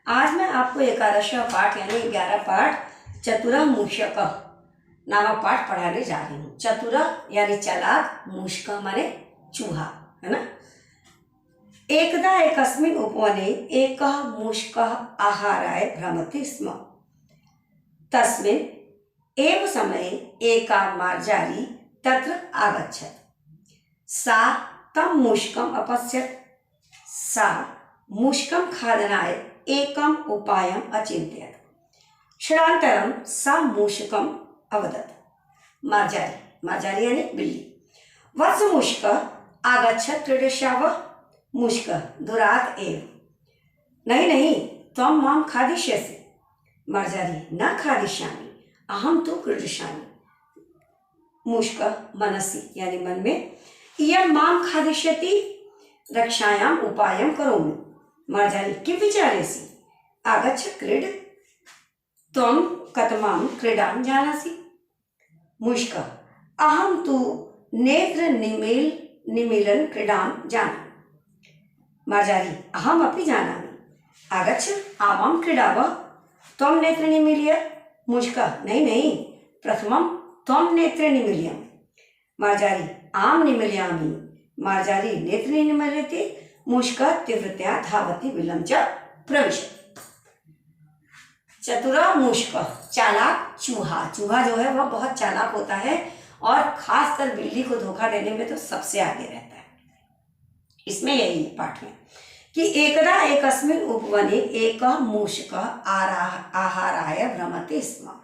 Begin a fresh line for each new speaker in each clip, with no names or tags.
आज मैं आपको एकादशा पाठ यानी 11 पाठ चतुरा मूषक नामक पाठ पढ़ाने जा रही हूँ। चतुरा यानी चालाक, मूषक माने चूहा, है ना। एकदा एकस्मिन् उपवने एकः मूषकः आहाराय भ्रमति स्म। तस्मिन् एव समये एका मार्जारी तत्र आगच्छत्। सा तं मूषकम् अपश्यत्। सा मूषकं खादनाय एकम् उपायम् अचिन्तयत्। क्षणान्तरं सा मूषकम् अवदत्। मार्जारी यानी बिल्ली। वत्स मूषक आगच्छत् क्रीडिष्यावः। मूषकः दुरात् एव। नहीं नहीं, त्वं मां खादिष्यसि। मार्जारी न खादिष्यामि, अहं तु क्रीडिष्यामि। मूषकः मनसि यानी मन में, इयं मां खादिष्यति, रक्षायाम् उपायं करोमि। मार्जारी किं विचारेसि? आगच्छ क्रीड, त्वं कतमां क्रीडां जानासि। मूषकः अहं तु नेत्र निमीलन क्रीडां जानामि। मार्जारी अहम् अपि जानामि। आगच्छ आवां क्रीडावः। त्वं नेत्र निमील्य। मूषकः नहीं नहीं, प्रथमं त्वं नेत्र निमील्य। मार्जारी आं निमीलयामि। मार्जारी नेत्र निमील्यते। मूषकः तीव्रतया धावति बिलं च प्रविशति। चतुरा मूषक, चालाक चूहा। चूहा जो है वह बहुत चालाक होता है और खासकर बिल्ली को धोखा देने में तो सबसे आगे रहता है। इसमें यही पाठ है कि एकदा एकस्मिन् उपवने एकः मूषकः आहाराय भ्रमति स्म।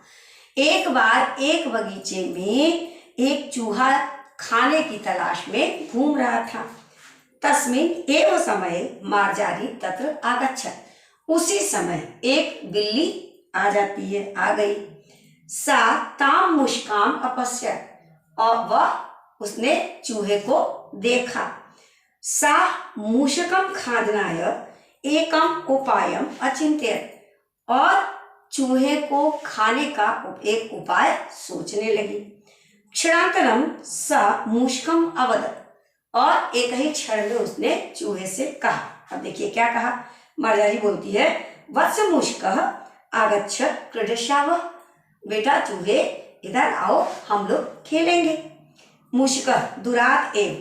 एक बार एक बगीचे में एक चूहा खाने की तलाश में घूम रहा था। तस्मिन् एव समये मार्जारी तत्र आगच्छत्। उसी समय एक बिल्ली आ जाती है, आ गई। सा तां मूषकां अपश्यत्, और वह उसने चूहे को देखा। सा मूषकं खादनाय एकम उपायम अचिन्तयत्, और चूहे को खाने का एक उपाय सोचने लगी। क्षणांतरम सा मूषकम अवदत्, और एक ही क्षण में उसने चूहे से कहा। अब देखिए क्या कहा। मार्जारी बोलती है, वत्स मूषकः आगच्छत् क्रीडिष्यावः। बेटा चूहे इधर आओ, हम लोग खेलेंगे। मूषकः दुरात् एव।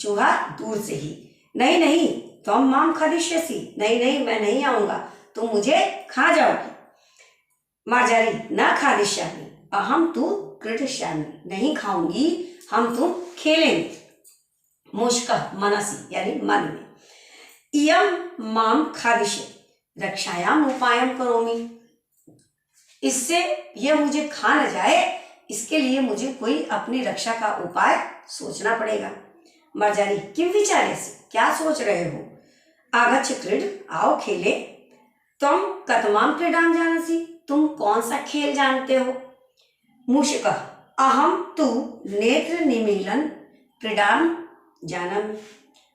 चूहा दूर से ही। नहीं नहीं, त्वं मां खादिष्यसि। नहीं नहीं, मैं नहीं आऊंगा, तुम मुझे खा जाओगी। मार्जारी न खादिष्यामि, अहं तु क्रीडिष्यामि। नहीं खाऊंगी, हम तुम खेलेंगे। मूषकः मनसि यानी मन में, इयं मां खादिष्यति, रक्षायाम उपायम करोमि। इससे यह मुझे खा न जाए, इसके लिए मुझे कोई अपनी रक्षा का उपाय सोचना पड़ेगा। मार्जारी किं विचारेसि? क्या सोच रहे हो? आगच्छ क्रीड, आओ खेले। त्वं कतमां क्रीडां जानासि? तुम कौन सा खेल जानते हो? मूषकः अहं तु नेत्र निमीलन क्रीडां जानामि।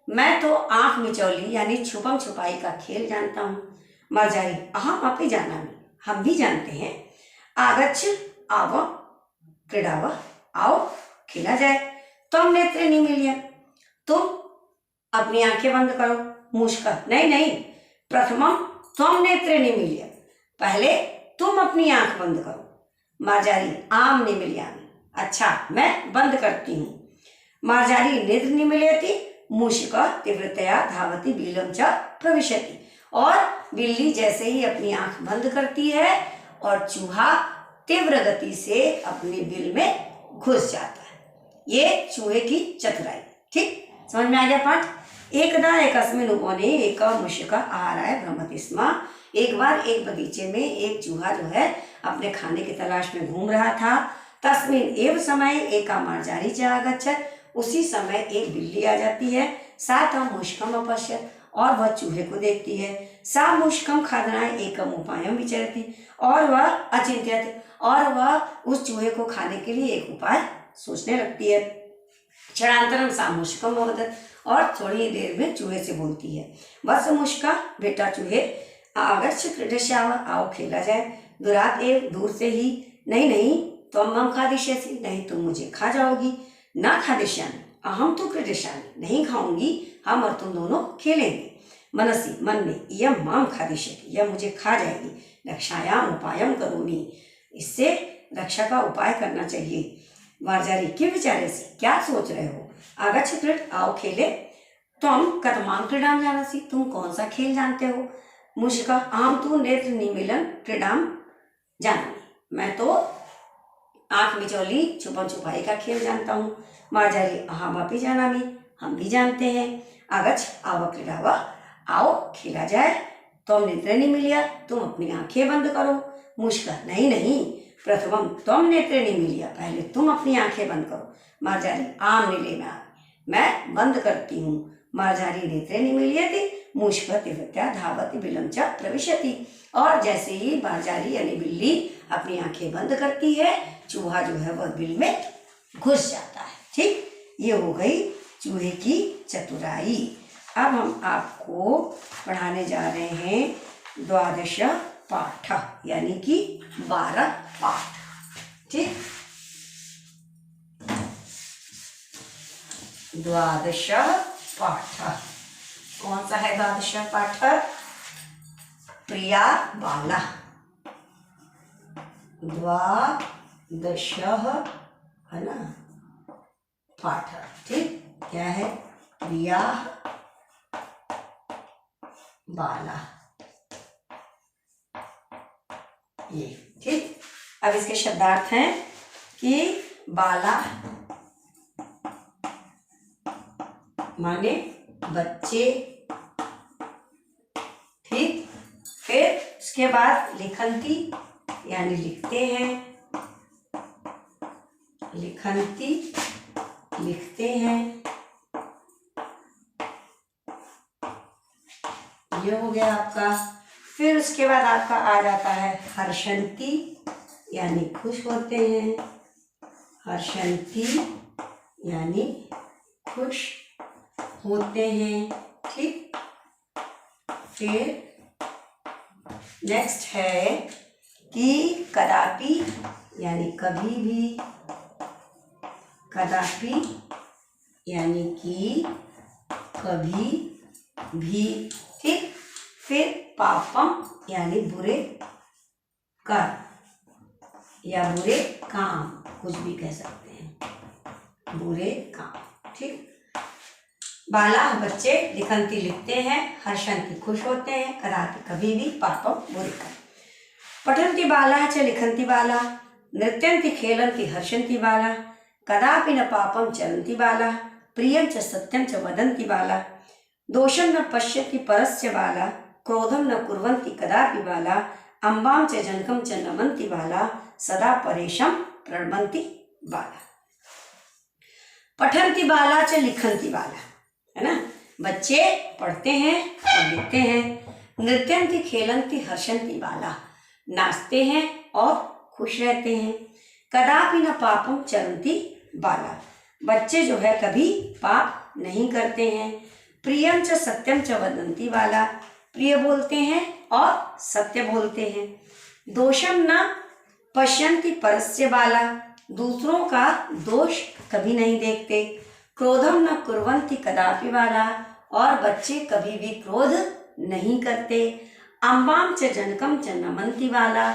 मैं तो आंख मिचौली यानी छुपम छुपाई का खेल जानता हूँ। मार्जारी अहम अपि जानामि, हम भी जानते हैं। आगच्छ आव क्रीडावः, आओ खेला जाए। त्वं नेत्रे निमील्य, तुम अपनी आंखें बंद करो। मूषकः नहीं नहीं, प्रथमं त्वं नेत्रे निमील्य, पहले तुम अपनी आंख बंद करो। मार्जारी आम निमीलयामि, अच्छा मैं बंद करती हूँ। मार्जारी नेत्र निमीलयति। मूषकः तीव्रतया धावति बिलं च प्रविशति, और बिल्ली जैसे ही अपनी आंख बंद करती है और चूहा तीव्र गति से अपने बिल में घुस जाता है। ये चूहे की चतुराई। ठीक, समझ में आ गया पाठ। एकदा एकस्मिन् उपवने एकः मूषकः आहाराय भ्रमति स्म। एक बार एक बगीचे में एक चूहा जो है अपने खाने की तलाश में घूम रहा था। तस्मिन् एव समये एका मार्जारी च आगच्छत्। उसी समय एक बिल्ली आ जाती है। सा तं मूषकम् अपश्यत्, और वह चूहे को देखती है। सा मूषकं खादनाय एकम उपायम विचरति, और वह अचिंत्यत, और वह उस चूहे को खाने के लिए एक उपाय सोचने लगती है। क्षणांतरम सा मूषकम अवदत्, और थोड़ी देर में चूहे से बोलती है, वत्स मूषका, बेटा चूहे, आगच्छ क्रीडिष्यावः, आओ खेला जाए। दुरात् एव, दूर से ही। नहीं नहीं, त्वं मां खादिष्यसि, नहीं तुम मुझे खा जाओगी। न खादिष्यामि, अहं तु क्रीडिष्यामि, नहीं खाऊंगी, हम और तुम दोनों खेलेंगे। मनसि मन में, इयं मां खादिष्यति, यह मुझे खा जाएगी, रक्षायाम उपायम करोमि, इससे रक्षा का उपाय करना चाहिए। मार्जारी किं विचार्यसि, क्या सोच रहे हो, आगच्छ क्रीड, आओ खेले, त्वं कतमां क्रीडां जानासि, तुम कौन सा खेल जानते हो, मूषिका अहं तु नेत्र निमीलन क्रीडां जानामि, मैं तो आंख मिचौली छुपन छुपाई का खेल जानता हूँ। मार्जारी अहमपि जानामि, हम भी जानते हैं। आगच्छ आव क्रीडाव, आओ खेला जाए। त्वं नेत्रे निमील्य, तुम अपनी आंखें बंद करो। मूषिका नहीं नहीं, प्रथमं त्वं नेत्रे निमील्य, पहले तुम अपनी आंखें बंद करो। मार्जारी आम निलेना, मैं बंद करती हूँ। मार्जारी नेत्रे निमील्यति, मूषिका तीव्रतया धावति बिलं च प्रविशति, और जैसे ही मार्जारी यानी बिल्ली अपनी आंखें बंद करती है, चूहा जो है वह बिल में घुस जाता है। ठीक, ये हो गई चूहे की चतुराई। अब हम आपको पढ़ाने जा रहे हैं 12 पाठ, यानी कि 12 पाठ। ठीक, 12 पाठ कौन सा है? 12 पाठ प्रिया बाला, 12 है ना पाठ। ठीक, क्या है? प्रिया बाला, ये। ठीक, अब इसके शब्दार्थ हैं कि बाला माने बच्चे। ठीक, फिर उसके बाद लिखंती यानी लिखते हैं, लिखंती लिखते हैं, ये हो गया आपका। फिर उसके बाद आपका आ जाता है हर्षंती यानी खुश होते हैं, हर्षंती यानी खुश होते हैं। ठीक, फिर नेक्स्ट है कि कदापि यानी कभी भी, कदापि यानी कि कभी भी। ठीक, फिर पापम यानी बुरे कर या बुरे काम, कुछ भी कह सकते हैं, बुरे काम। ठीक, बाला बच्चे, लिखंती लिखते हैं, हर्षंती खुश होते हैं, कदापि कभी भी, पापम बुरे कर। पठन्ति बाला च लिखन्ति बाला, नृत्यन्ति खेलन्ति हर्षन्ति बाला, कदापि न पापम चरन्ति बाला, प्रियं च सत्यं च वदन्ति बाला, दोषं न पश्यति परस्य बाला, क्रोधं न कुर्वन्ति कदापि बाला, अम्बां च जनकं च नमन्ति बाला, सदा परेशं प्रणमन्ति बाला। पठन्ति बाला च लिखन्ति बाला, है ना, बच्चे पढ़ते हैं और लिखते हैं। नृत्यन्ति खेलन्ति हर्षन्ति बाला, नाचते हैं और खुश रहते हैं। कदापि न पापम चरन्ति बाला, बच्चे जो है कभी पाप नहीं करते हैं। प्रियं च सत्यं च वदन्ति बाला, प्रिय बोलते हैं और सत्य बोलते हैं। दोषं न पश्यन्ति परस्य बाला, दूसरों का दोष कभी नहीं देखते। क्रोधम न कुर्वन्ति कदापि बाला, और बच्चे कभी भी क्रोध नहीं करते। अम्बां च जनकं च नमन्ति बाला,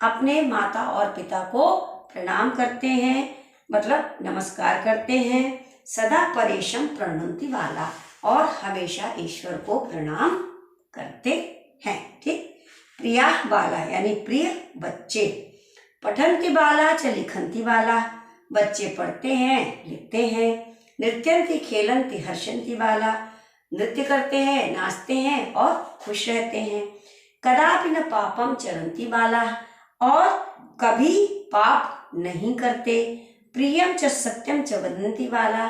अपने माता और पिता को प्रणाम करते हैं, मतलब नमस्कार करते हैं। सदा परेशम प्रणमन्ति बाला, और हमेशा ईश्वर को प्रणाम करते हैं। ठीक, प्रिया बाला यानी प्रिय बच्चे। पठन्ति बाला च लिखन्ति बाला, बच्चे पढ़ते हैं लिखते हैं। नृत्यन्ति खेलन्ति हर्षन्ति बाला, नृत्य करते हैं नाचते हैं और खुश रहते हैं। कदापि न पापम चरन्ति बाला, और कभी पाप नहीं करते। प्रियं च सत्यं च वदन्ति बाला,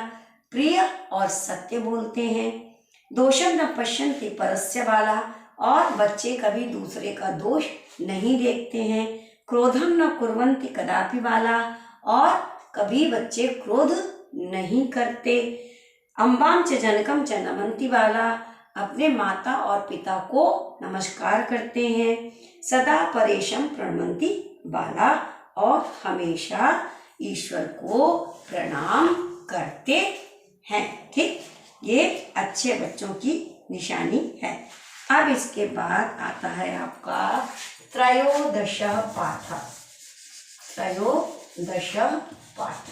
प्रिय और सत्य बोलते हैं। दोषं न पश्यन्ति परस्य बाला, और बच्चे कभी दूसरे का दोष नहीं देखते हैं। क्रोधं न कुर्वन्ति कदापि बाला, और कभी बच्चे क्रोध नहीं करते। अम्बां च जनकं च नमन्ति बाला, अपने माता और पिता को नमस्कार करते हैं। सदा परेशम प्रणमन्ति बाला, और हमेशा ईश्वर को प्रणाम करते हैं। ठीक, ये अच्छे बच्चों की निशानी है। अब इसके बाद आता है आपका त्रयोदश पाठ। त्रयोदश पाठ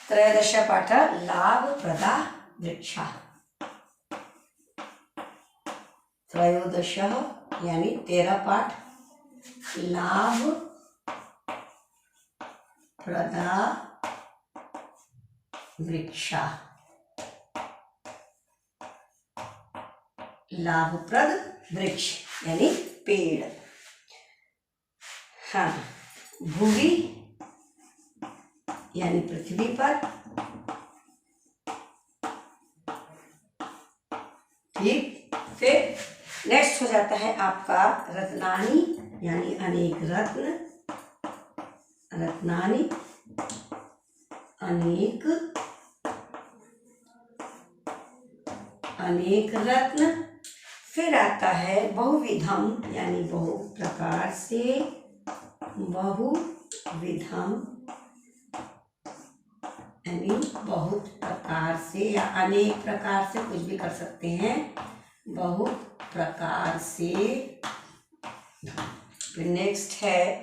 त्रयोदश पाठ लाभप्रदा वृक्षा। त्रयोदश यानी 13 पाठ लाभप्रदा वृक्षा। लाभप्रद वृक्ष यानी पेड़। हाँ, भूमि यानी पृथ्वी पर। ठीक, फिर नेक्स्ट हो जाता है आपका रत्नानि यानी अनेक रत्न। रत्नानि अनेक रत्न। फिर आता है बहुविधम यानी बहु प्रकार से। बहुविधम यानी बहुत प्रकार से या अनेक प्रकार से, कुछ भी कर सकते हैं, बहुत प्रकार से। फिर नेक्स्ट है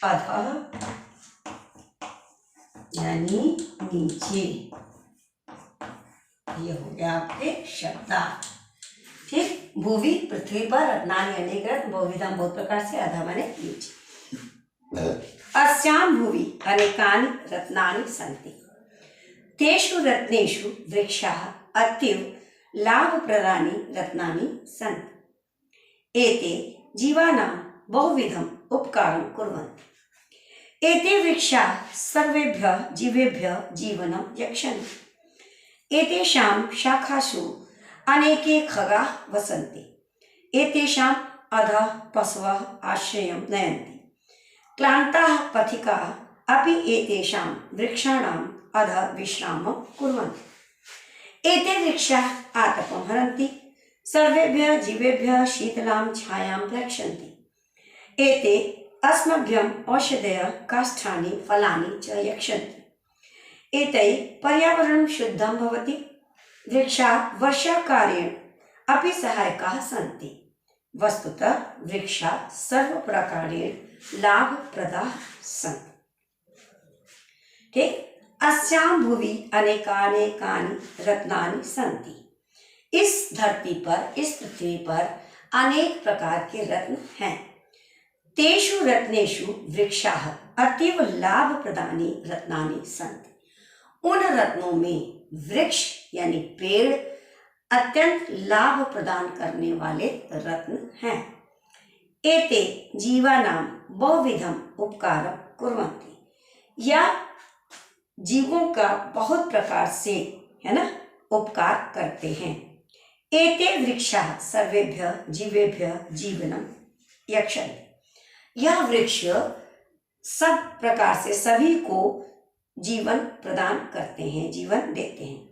अधः यानी नीचे। ये हो गया आपके शब्दार्थ। ठीक, भूवि पृथ्वी पर, रत्नानि अनेक रत्न, बहुविधम बहुत प्रकार से, अधः माने नीचे। अस्यां भूवि अनेकानि रत्नानि सन्ति। तेषु रत्नेषु वृक्षाः अतीव लाभप्रदानि रत्नानि सन्ति। एते जीवानां बहुविधम् उपकारं कुर्वन्ति। एते वृक्षाः सर्वेभ्यः जीवेभ्यः जीवनं यच्छन्ति। एतेषां शाखासु अनेके खगाः वसन्ति। एतेषाम् अधः पशवः आश्रयं नयन्ति। क्लान्ताः पथिकाः अपि एतेषां वृक्षाणाम् अधः विश्रामं कुर्वन्ति। एते वृक्षाः आतपं हरन्ति। सर्वेभ्यः जीवेभ्यः शीतलां छायां प्रयच्छन्ति। एते अस्मभ्यम् औषधयः काष्ठानि फलानि च यच्छन्ति। एतैः पर्यावरणं शुद्धं भवति। वृक्षाः वर्षाकार्येण अपि सहायकाः सन्ति। वस्तुतः वृक्षाः सर्वप्रकारेण लाभप्रदाः सन्ति। ठीक, अस्यां भुवि अनेकानि रत्नानि सन्ति। इस धरती पर, इस पृथ्वी पर अनेक प्रकार के रत्न हैं। तेषु रत्नेषु वृक्षाः अतीव लाभप्रदानि रत्नानि सन्ति। उन रत्नों में वृक्ष यानी पेड़ अत्यंत लाभ प्रदान करने वाले रत्न हैं। एते जीवानां बहुविधम् उपकारं कुर्वन्ति। या जीवों का बहुत प्रकार से, है ना, उपकार करते हैं। एते वृक्षाः सर्वेभ्यः जीवेभ्यः जीवनं यच्छन्ति। यह वृक्ष सब प्रकार से सभी को जीवन प्रदान करते हैं, जीवन देते हैं।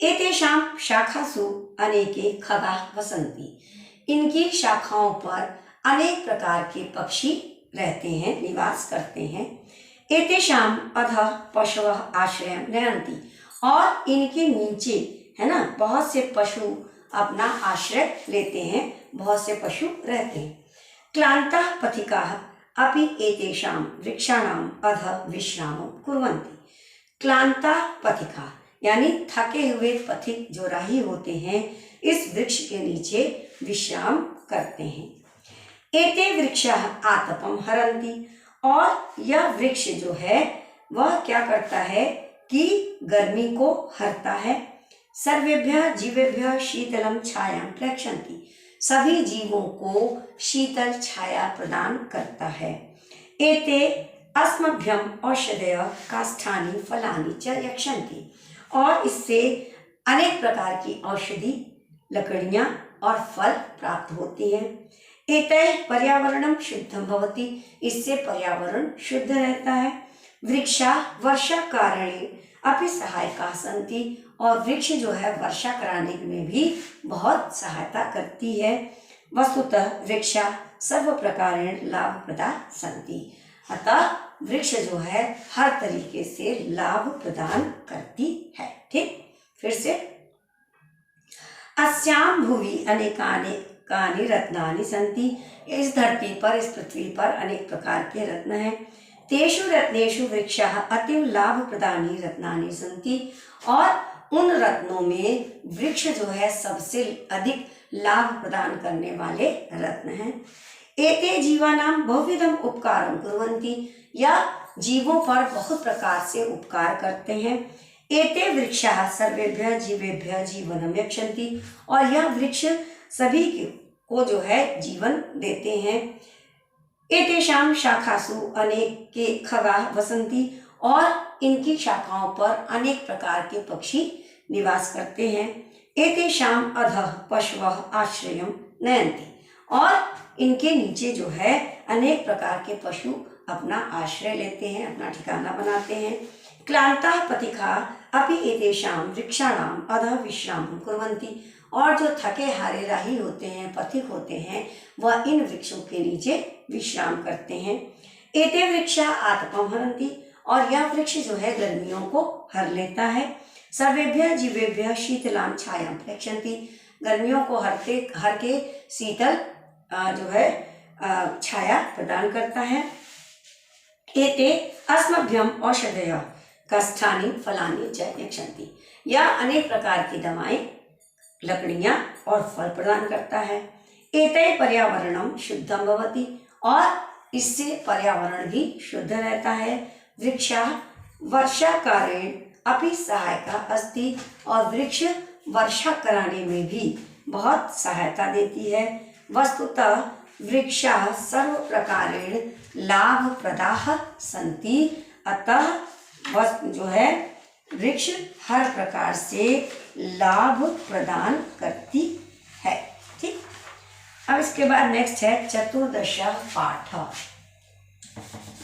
एतेषां शाखासु अनेके खगाः वसन्ति। इनकी शाखाओं पर अनेक प्रकार के पक्षी रहते हैं, निवास करते हैं। एतेषां अधः पशवः आश्रयं नयन्ति। और इनके नीचे, है ना, बहुत से पशु अपना आश्रय लेते हैं, बहुत से पशु रहते हैं। क्लान्ताः पथिकाः अपि एतेषां वृक्षाणाम् अधः विश्रामं कुर्वन्ति। क्लान्ताः पथिकाः यानी थके हुए पथिक जो राही होते हैं, इस वृक्ष के नीचे विश्राम करते हैं। एते वृक्षाः आतपं हरन्ति। और यह वृक्ष जो है वह क्या करता है कि गर्मी को हरता है। सर्वेभ्यः जीवेभ्यः शीतलं छायां प्रयच्छन्ति। सभी जीवों को शीतल छाया प्रदान करता है। एते अस्मभ्यम् औषधयः काष्ठानि फलानि च यच्छन्ति। और इससे अनेक प्रकार की औषधि, लकड़ियाँ और फल प्राप्त होती हैं। एतैः पर्यावरणं शुद्धं भवति। इससे पर्यावरण शुद्ध रहता है। वृक्षाः वर्षाकारणेन अपि सहायकाः सन्ति। और वृक्ष जो है वर्षा कराने में भी बहुत सहायता करती है। वस्तुतः वृक्षाः सर्व प्रकारेण लाभप्रदा सन्ति। अतः वृक्ष जो है हर तरीके से लाभ प्रदान करती है। ठीक, फिर से अस्याम भुवि अनेकानि रत्नानि सन्ति। इस धरती पर, इस पृथ्वी पर अनेक प्रकार के रत्न हैं। तेषु रत्नेषु वृक्षाः अतीव लाभ प्रदानी रत्नानि सन्ति। और उन रत्नों में वृक्ष जो है सबसे अधिक लाभ प्रदान करने वाले रत्न हैं। एते जीवानां बहुविधम उपकारं कुर्वन्ति। या जीवों पर बहुत प्रकार से उपकार करते हैं। एते वृक्षाः सर्वेभ्यः जीवेभ्यः जीवनं यक्षन्ति। और यह वृक्ष सभी को जो है जीवन देते हैं। एतेषां शाखासु अनेके खगाः वसन्ति। और इनकी शाखाओं पर अनेक प्रकार के पक्षी निवास करते हैं। एतेषां अधः पशवः आश्रयं नयन्ति। और इनके नीचे जो है अनेक प्रकार के पशु अपना आश्रय लेते हैं, अपना ठिकाना बनाते हैं। क्लांताः पथिकाः अपि एतेषां वृक्षाणाम् अधः विश्रामं कुर्वन्ति। और जो थके हारे राही होते हैं, पथिक होते हैं, वह इन वृक्षों के नीचे विश्राम करते हैं। एते वृक्षा आतपं हरन्ति। और यह वृक्ष जो है गर्मियों को हर लेता है। सर्वेभ्यः जीवेभ्यः शीतलां छायां प्रयच्छन्ति। गर्मियों को हर के शीतल जो है छाया प्रदान करता है। एते अस्मभ्यम औषधयः काष्ठानि फलानि च यच्छन्ति। यह अनेक प्रकार की दवाएं, लकड़ियां और फल प्रदान करता है। एते पर्यावरणं शुद्धं भवति। और इससे पर्यावरण भी शुद्ध रहता है। वृक्षाः वर्षाकारेण अपि सहायका अस्ति। और वृक्ष वर्षा कराने में भी बहुत सहायता देती है। वस्तुतः वृक्षाः सर्व प्रकारेण लाभप्रदाः सन्ति। अतः जो है वृक्ष हर प्रकार से लाभ प्रदान करती है। ठीक, अब इसके बाद नेक्स्ट है चतुर्दश पाठ।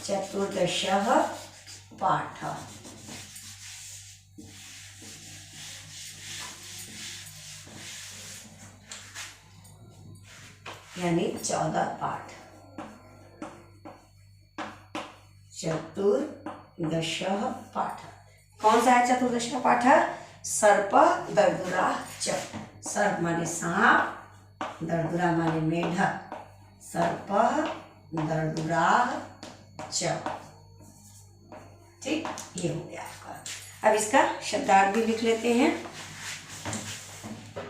चतुर्दश पाठ यानी 14 पाठ। चतुर्दश पाठ कौन सा है? चतुर्दश पाठ सर्प दर्दुरा च। सर्प माने सांप, दर्दुरा माने मेढक। सर्प दर्दुरा च। ठीक, ये हो गया आपका। अब इसका शब्दार्थ भी लिख लेते हैं।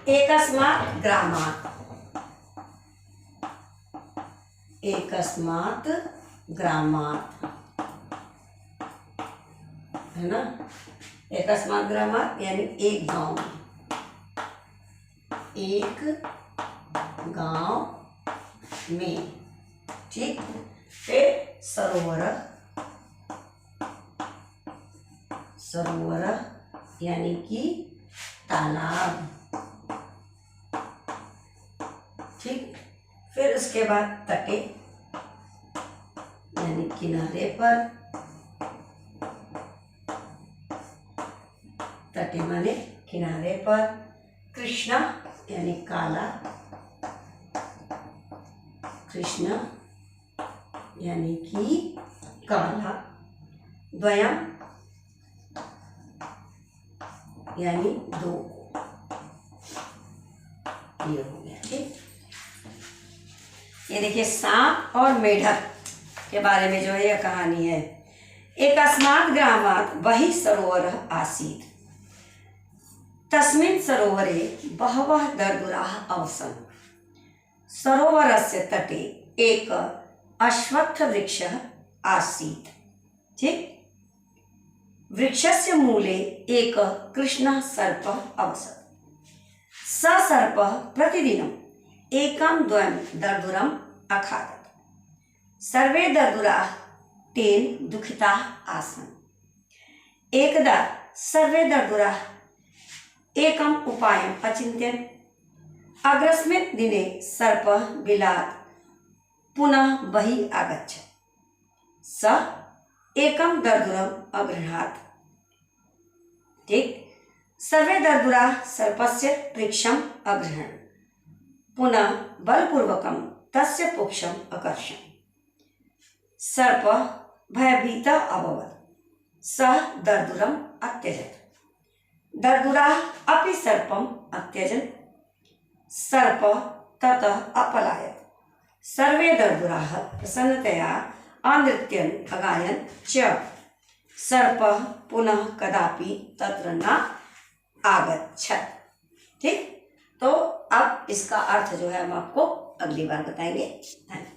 एकस्मात् ग्रामात्। एकस्मात् ग्रामात् है ना। एकस्मात् ग्रामात् यानी एक गांव में, एक गांव में। ठीक, फिर सरोवर। सरोवर यानी कि तालाब। ठीक, फिर उसके बाद तटे यानी किनारे पर। तटे माने किनारे पर। कृष्णा यानी काला। कृष्ण यानी कि काला। द्वयम यानी दो। ये हो गया। ठीक, ये देखिए सांप और मेढक के बारे में जो है यह कहानी है। एकस्मात् ग्रामात् बहिः सरोवरः आसीत्। तस्मिन् सरोवरे बहवः दर्दुराः अवसन्। सरोवरस्य तटे एक अश्वत्थवृक्षः आसीत्। ठीक, वृक्षस्य मूले एक कृष्णः सर्पः अवसत्। स सर्पः प्रतिदिनम् एकं द्वयं दर्दुरम् अखादत्। सर्वे दर्दुराः तेन दुःखिताः आसन्। एकदा सर्वे दर्दुराः एकम् उपायम् अचिन्त्यन्। अग्रस्मिन् दिने सर्पः बिलात् पुनः बहिः आगच्छत्। स एकं दर्दुरम् अगृह्णात्। ठीक, सर्वे दर्दुराः सर्पस्य वृक्षम् अगृह्णन्। पुनः बलपूर्वकं तस्य पुच्छम् अकर्षन्। सर्पः भयभीत अभवत् सः दर्दुरम् अत्यजत्। दर्दुराः अपि सर्पम् अत्यजन् सर्पः ततः अपलायत्। सर्वे दर्दुराः प्रसन्नतया अनृत्यन् अगायन् च। सर्पः पुनः कदापि तत्र न आगच्छत्। ठीक, तो अब इसका अर्थ जो है हम आपको अगली बार बताएंगे। धन्यवाद।